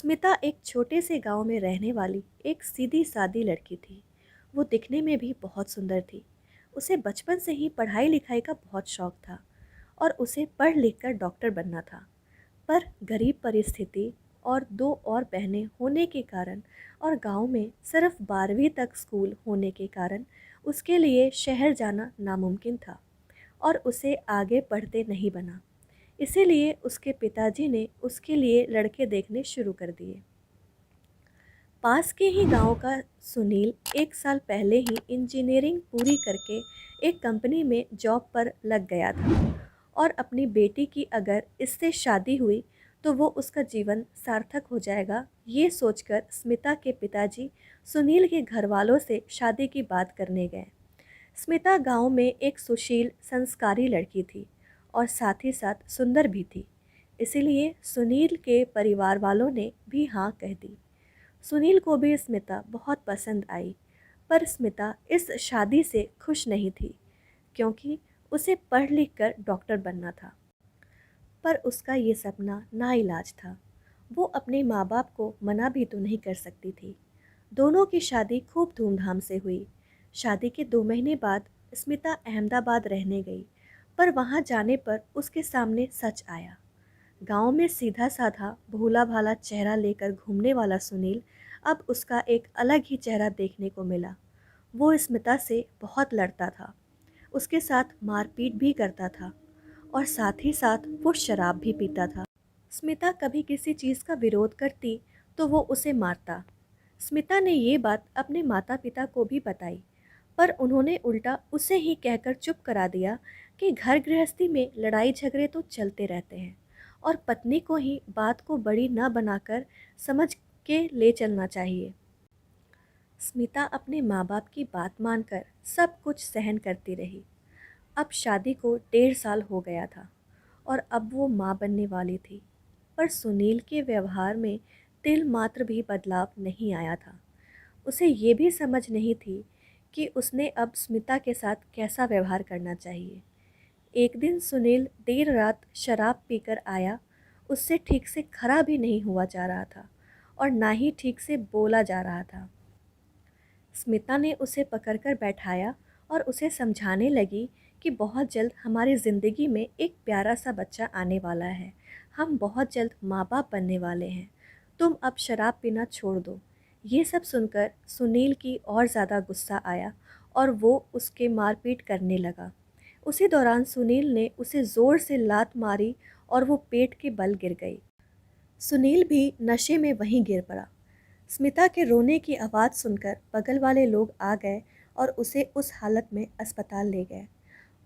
स्मिता एक छोटे से गांव में रहने वाली एक सीधी सादी लड़की थी। वो दिखने में भी बहुत सुंदर थी। उसे बचपन से ही पढ़ाई लिखाई का बहुत शौक था और उसे पढ़ लिख कर डॉक्टर बनना था। पर गरीब परिस्थिति और दो और बहनें होने के कारण और गांव में सिर्फ 12वीं तक स्कूल होने के कारण उसके लिए शहर जाना नामुमकिन था और उसे आगे पढ़ते नहीं बना। इसीलिए उसके पिताजी ने उसके लिए लड़के देखने शुरू कर दिए। पास के ही गांव का सुनील 1 साल पहले ही इंजीनियरिंग पूरी करके एक कंपनी में जॉब पर लग गया था और अपनी बेटी की अगर इससे शादी हुई तो वो उसका जीवन सार्थक हो जाएगा, ये सोचकर स्मिता के पिताजी सुनील के घर वालों से शादी की बात करने गए। स्मिता गांव में एक सुशील संस्कारी लड़की थी और साथ ही साथ सुंदर भी थी। इसीलिए सुनील के परिवार वालों ने भी हाँ कह दी। सुनील को भी स्मिता बहुत पसंद आई, पर स्मिता इस शादी से खुश नहीं थी क्योंकि उसे पढ़ लिख कर डॉक्टर बनना था। पर उसका ये सपना नाइलाज था। वो अपने माँ बाप को मना भी तो नहीं कर सकती थी। दोनों की शादी खूब धूमधाम से हुई। शादी के 2 महीने बाद स्मिता अहमदाबाद रहने गई, पर वहाँ जाने पर उसके सामने सच आया। गांव में सीधा साधा भोला भाला चेहरा लेकर घूमने वाला सुनील अब उसका एक अलग ही चेहरा देखने को मिला। वो स्मिता से बहुत लड़ता था, उसके साथ मारपीट भी करता था और साथ ही साथ वो शराब भी पीता था। स्मिता कभी किसी चीज़ का विरोध करती तो वो उसे मारता। स्मिता ने ये बात अपने माता पिता को भी बताई, पर उन्होंने उल्टा उसे ही कहकर चुप करा दिया कि घर गृहस्थी में लड़ाई झगड़े तो चलते रहते हैं और पत्नी को ही बात को बड़ी न बनाकर समझ के ले चलना चाहिए। स्मिता अपने माँ बाप की बात मानकर सब कुछ सहन करती रही। अब शादी को 1.5 साल हो गया था और अब वो माँ बनने वाली थी, पर सुनील के व्यवहार में तिल मात्र भी बदलाव नहीं आया था। उसे ये भी समझ नहीं थी कि उसने अब स्मिता के साथ कैसा व्यवहार करना चाहिए। एक दिन सुनील देर रात शराब पीकर आया। उससे ठीक से खड़ा भी नहीं हुआ जा रहा था और ना ही ठीक से बोला जा रहा था। स्मिता ने उसे पकड़कर बैठाया और उसे समझाने लगी कि बहुत जल्द हमारी ज़िंदगी में एक प्यारा सा बच्चा आने वाला है। हम बहुत जल्द माँ बाप बनने वाले हैं। तुम अब शराब पीना छोड़ दो। ये सब सुनकर सुनील की और ज़्यादा गुस्सा आया और वो उसके मारपीट करने लगा। उसी दौरान सुनील ने उसे ज़ोर से लात मारी और वो पेट के बल गिर गई। सुनील भी नशे में वहीं गिर पड़ा। स्मिता के रोने की आवाज़ सुनकर बगल वाले लोग आ गए और उसे उस हालत में अस्पताल ले गए।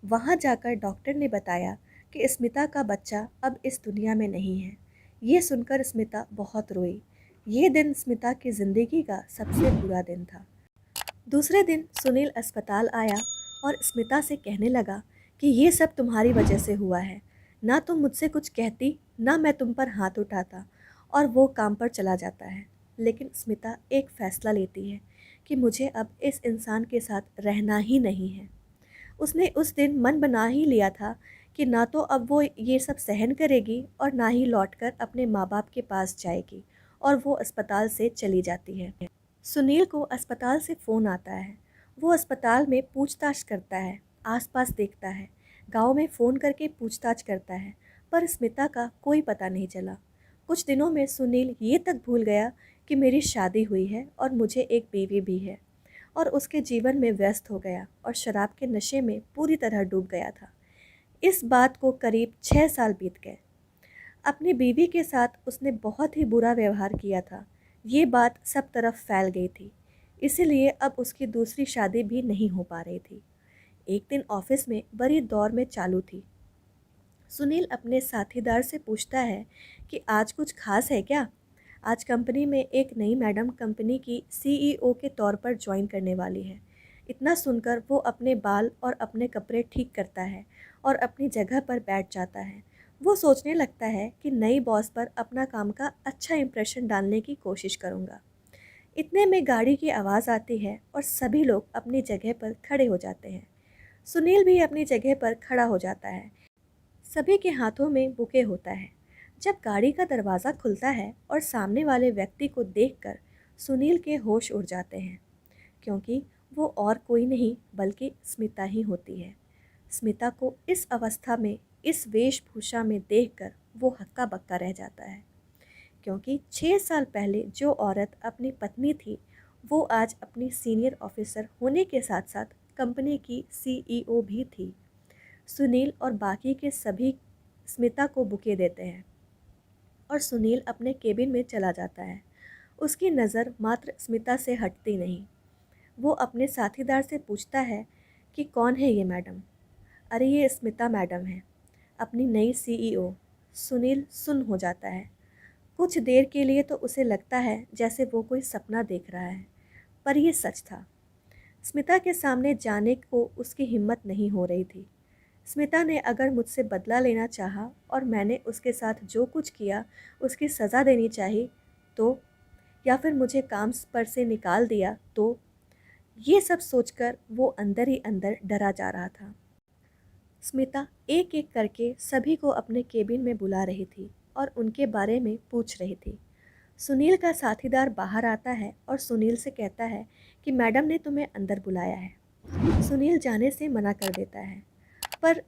वहाँ जाकर डॉक्टर ने बताया कि स्मिता का बच्चा अब इस दुनिया में नहीं है। ये सुनकर स्मिता बहुत रोई। ये दिन स्मिता की ज़िंदगी का सबसे बुरा दिन था। दूसरे दिन सुनील अस्पताल आया और स्मिता से कहने लगा कि ये सब तुम्हारी वजह से हुआ है। ना तुम मुझसे कुछ कहती, ना मैं तुम पर हाथ उठाता, और वो काम पर चला जाता है। लेकिन स्मिता एक फ़ैसला लेती है कि मुझे अब इस इंसान के साथ रहना ही नहीं है। उसने उस दिन मन बना ही लिया था कि ना तो अब वो ये सब सहन करेगी और ना ही लौटकर अपने माँ बाप के पास जाएगी, और वो अस्पताल से चली जाती है। सुनील को अस्पताल से फ़ोन आता है। वो अस्पताल में पूछताछ करता है, आसपास देखता है, गांव में फ़ोन करके पूछताछ करता है, पर स्मिता का कोई पता नहीं चला। कुछ दिनों में सुनील ये तक भूल गया कि मेरी शादी हुई है और मुझे एक बीवी भी है, और उसके जीवन में व्यस्त हो गया और शराब के नशे में पूरी तरह डूब गया था। इस बात को करीब 6 साल बीत गए। अपनी बीवी के साथ उसने बहुत ही बुरा व्यवहार किया था। ये बात सब तरफ फैल गई थी, इसीलिए अब उसकी दूसरी शादी भी नहीं हो पा रही थी। एक दिन ऑफिस में बड़ी दौड़ में चालू थी। सुनील अपने साथीदार से पूछता है कि आज कुछ खास है क्या। आज कंपनी में एक नई मैडम कंपनी की सीईओ के तौर पर ज्वाइन करने वाली है। इतना सुनकर वो अपने बाल और अपने कपड़े ठीक करता है और अपनी जगह पर बैठ जाता है। वो सोचने लगता है कि नई बॉस पर अपना काम का अच्छा इंप्रेशन डालने की कोशिश करूँगा। इतने में गाड़ी की आवाज़ आती है और सभी लोग अपनी जगह पर खड़े हो जाते हैं। सुनील भी अपनी जगह पर खड़ा हो जाता है। सभी के हाथों में बुके होता है। जब गाड़ी का दरवाज़ा खुलता है और सामने वाले व्यक्ति को देखकर सुनील के होश उड़ जाते हैं, क्योंकि वो और कोई नहीं बल्कि स्मिता ही होती है। स्मिता को इस अवस्था में, इस वेशभूषा में देखकर वो हक्का बक्का रह जाता है, क्योंकि 6 साल पहले जो औरत अपनी पत्नी थी, वो आज अपनी सीनियर ऑफिसर होने के साथ साथ कंपनी की CEO भी थी। सुनील और बाकी के सभी स्मिता को बुके देते हैं और सुनील अपने केबिन में चला जाता है। उसकी नज़र मात्र स्मिता से हटती नहीं। वो अपने साथीदार से पूछता है कि कौन है ये मैडम? अरे ये स्मिता मैडम है, अपनी नई CEO। सुनील सुन्न हो जाता है। कुछ देर के लिए तो उसे लगता है जैसे वो कोई सपना देख रहा है, पर यह सच था। स्मिता के सामने जाने को उसकी हिम्मत नहीं हो रही थी। स्मिता ने अगर मुझसे बदला लेना चाहा और मैंने उसके साथ जो कुछ किया उसकी सज़ा देनी चाहिए तो, या फिर मुझे काम पर से निकाल दिया तो, ये सब सोचकर वो अंदर ही अंदर डरा जा रहा था। स्मिता एक एक करके सभी को अपने केबिन में बुला रही थी और उनके बारे में पूछ रही थी। सुनील का साथीदार बाहर आता है और सुनील से कहता है कि मैडम ने तुम्हें अंदर बुलाया है। सुनील जाने से मना कर देता है, पर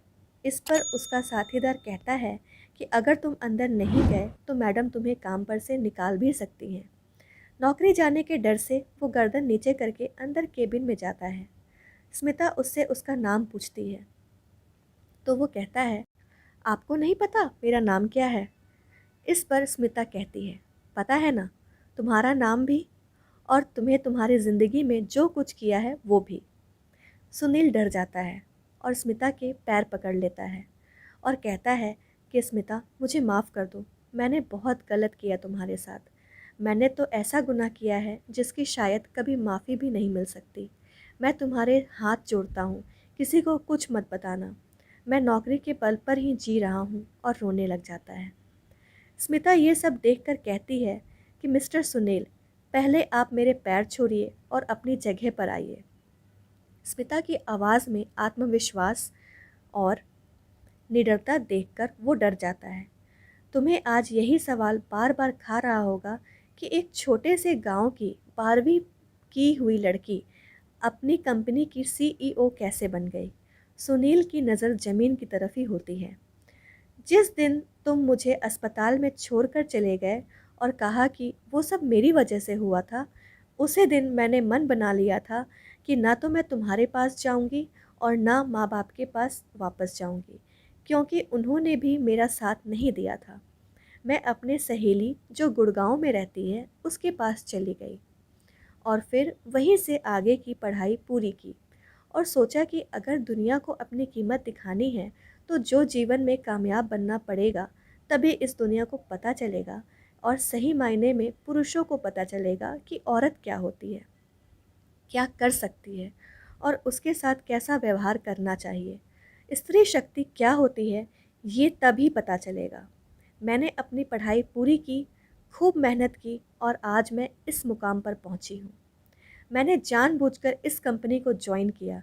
इस पर उसका साथीदार कहता है कि अगर तुम अंदर नहीं गए तो मैडम तुम्हें काम पर से निकाल भी सकती हैं। नौकरी जाने के डर से वो गर्दन नीचे करके अंदर केबिन में जाता है। स्मिता उससे उसका नाम पूछती है तो वो कहता है, आपको नहीं पता मेरा नाम क्या है? इस पर स्मिता कहती है, पता है ना, तुम्हारा नाम भी और तुम्हें तुम्हारी ज़िंदगी में जो कुछ किया है वो भी। सुनील डर जाता है और स्मिता के पैर पकड़ लेता है और कहता है कि स्मिता मुझे माफ़ कर दो, मैंने बहुत गलत किया तुम्हारे साथ। मैंने तो ऐसा गुनाह किया है जिसकी शायद कभी माफ़ी भी नहीं मिल सकती। मैं तुम्हारे हाथ जोड़ता हूँ, किसी को कुछ मत बताना। मैं नौकरी के बल पर ही जी रहा हूँ। और रोने लग जाता है। स्मिता ये सब देखकर कहती है कि मिस्टर सुनील, पहले आप मेरे पैर छोड़िए और अपनी जगह पर आइए। स्मिता की आवाज़ में आत्मविश्वास और निडरता देखकर वो डर जाता है। तुम्हें आज यही सवाल बार बार खा रहा होगा कि एक छोटे से गांव की 12वीं की हुई लड़की अपनी कंपनी की CEO कैसे बन गई। सुनील की नज़र ज़मीन की तरफ ही होती है। जिस दिन तुम मुझे अस्पताल में छोड़कर चले गए और कहा कि वो सब मेरी वजह से हुआ था, उसी दिन मैंने मन बना लिया था कि ना तो मैं तुम्हारे पास जाऊंगी और ना माँ बाप के पास वापस जाऊंगी, क्योंकि उन्होंने भी मेरा साथ नहीं दिया था। मैं अपने सहेली जो गुड़गांव में रहती है उसके पास चली गई और फिर वहीं से आगे की पढ़ाई पूरी की और सोचा कि अगर दुनिया को अपनी कीमत दिखानी है तो जो जीवन में कामयाब बनना पड़ेगा, तभी इस दुनिया को पता चलेगा और सही मायने में पुरुषों को पता चलेगा कि औरत क्या होती है, क्या कर सकती है और उसके साथ कैसा व्यवहार करना चाहिए। स्त्री शक्ति क्या होती है ये तभी पता चलेगा। मैंने अपनी पढ़ाई पूरी की, खूब मेहनत की और आज मैं इस मुकाम पर पहुंची हूँ। मैंने जानबूझकर इस कंपनी को ज्वाइन किया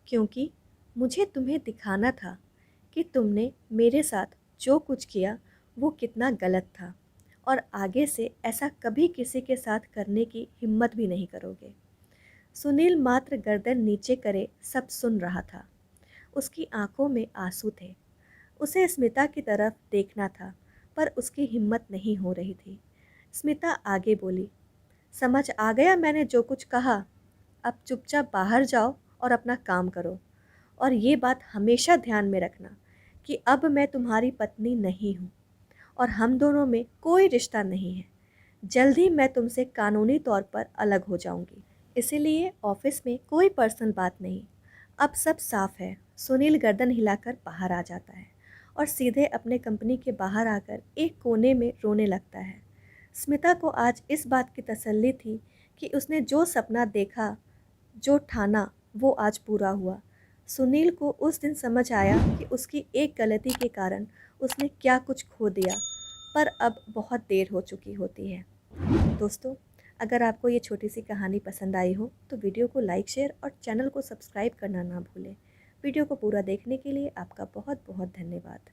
क्योंकि मुझे तुम्हें दिखाना था कि तुमने मेरे साथ जो कुछ किया वो कितना गलत था और आगे से ऐसा कभी किसी के साथ करने की हिम्मत भी नहीं करोगे। सुनील मात्र गर्दन नीचे करे सब सुन रहा था। उसकी आंखों में आंसू थे। उसे स्मिता की तरफ देखना था, पर उसकी हिम्मत नहीं हो रही थी। स्मिता आगे बोली, समझ आ गया मैंने जो कुछ कहा। अब चुपचाप बाहर जाओ और अपना काम करो। और ये बात हमेशा ध्यान में रखना कि अब मैं तुम्हारी पत्नी नहीं हूँ और हम दोनों में कोई रिश्ता नहीं है। जल्द ही मैं तुमसे कानूनी तौर पर अलग हो जाऊंगी, इसीलिए ऑफिस में कोई पर्सनल बात नहीं। अब सब साफ है। सुनील गर्दन हिलाकर बाहर आ जाता है और सीधे अपने कंपनी के बाहर आकर एक कोने में रोने लगता है। स्मिता को आज इस बात की तसल्ली थी कि उसने जो सपना देखा, जो ठाना, वो आज पूरा हुआ। सुनील को उस दिन समझ आया कि उसकी एक गलती के कारण उसने क्या कुछ खो दिया, पर अब बहुत देर हो चुकी होती है। दोस्तों, अगर आपको ये छोटी सी कहानी पसंद आई हो तो वीडियो को लाइक, शेयर और चैनल को सब्सक्राइब करना ना भूलें। वीडियो को पूरा देखने के लिए आपका बहुत बहुत धन्यवाद।